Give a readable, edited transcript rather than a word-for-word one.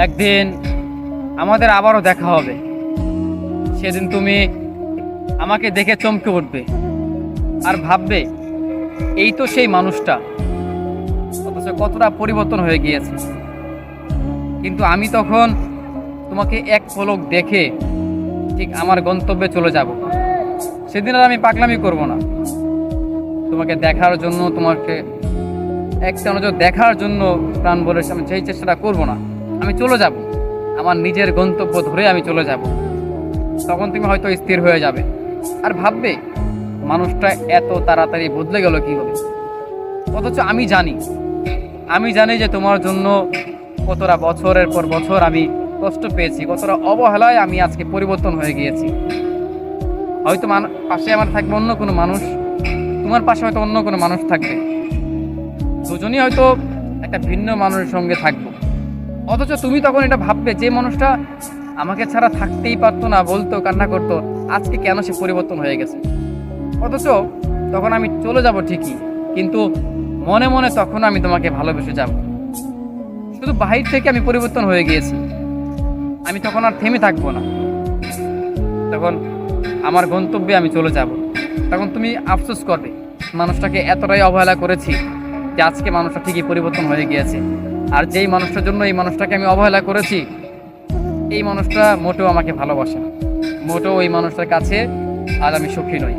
একদিন আমাদের আবারও দেখা হবে। সেদিন তুমি আমাকে দেখে চমকে উঠবে আর ভাববে এই তো সেই মানুষটা, অথচ কতটা পরিবর্তন হয়ে গিয়েছে। কিন্তু আমি তখন তোমাকে এক পলক দেখে ঠিক আমার গন্তব্যে চলে যাব। সেদিন আর আমি পাগলামি করব না। তোমাকে দেখার জন্য, তোমাকে একটা নজর দেখার জন্য প্রাণ বলে আমি সেই চেষ্টাটা করব না। আমি চলে যাব, আমার নিজের গন্তব্য ধরে আমি চলে যাব। তখন তুমি হয়তো স্থির হয়ে যাবে আর ভাববে মানুষটা এত তাড়াতাড়ি বদলে গেল কীভাবে। অথচ আমি জানি যে তোমার জন্য কতটা বছরের পর বছর আমি কষ্ট পেয়েছি, কতটা অবহেলায় আমি আজকে পরিবর্তন হয়ে গিয়েছি। হয়তো পাশে আমার থাকবে অন্য কোনো মানুষ, তোমার পাশে হয়তো অন্য কোনো মানুষ থাকবে, দুজনই হয়তো একটা ভিন্ন মানুষের সঙ্গে থাকবো। অথচ তুমি তখন এটা ভাববে যে মানুষটা আমাকে ছাড়া থাকতেই পারতো না, বলতো, কান্না করতো, আজকে কেন সে পরিবর্তন হয়ে গেছে। অথচ তখন আমি চলে যাব ঠিকই, কিন্তু মনে মনে তখন আমি তোমাকে ভালোবেসে যাব। শুধু বাহির থেকে আমি পরিবর্তন হয়ে গিয়েছি, আমি তখন আর থেমে থাকবো না। তখন আমার গন্তব্যে আমি চলে যাব। তখন তুমি আফসোস করবে মানুষটাকে এতটাই অবহেলা করেছি যে আজকে মানুষটা ঠিকই পরিবর্তন হয়ে গিয়েছে। আর যেই মানুষটার জন্য এই মানুষটাকে আমি অবহেলা করেছি, এই মানুষটা মোটেও আমাকে ভালোবাসে না, মোটেও এই মানুষটার কাছে আজ আমি সুখী নই।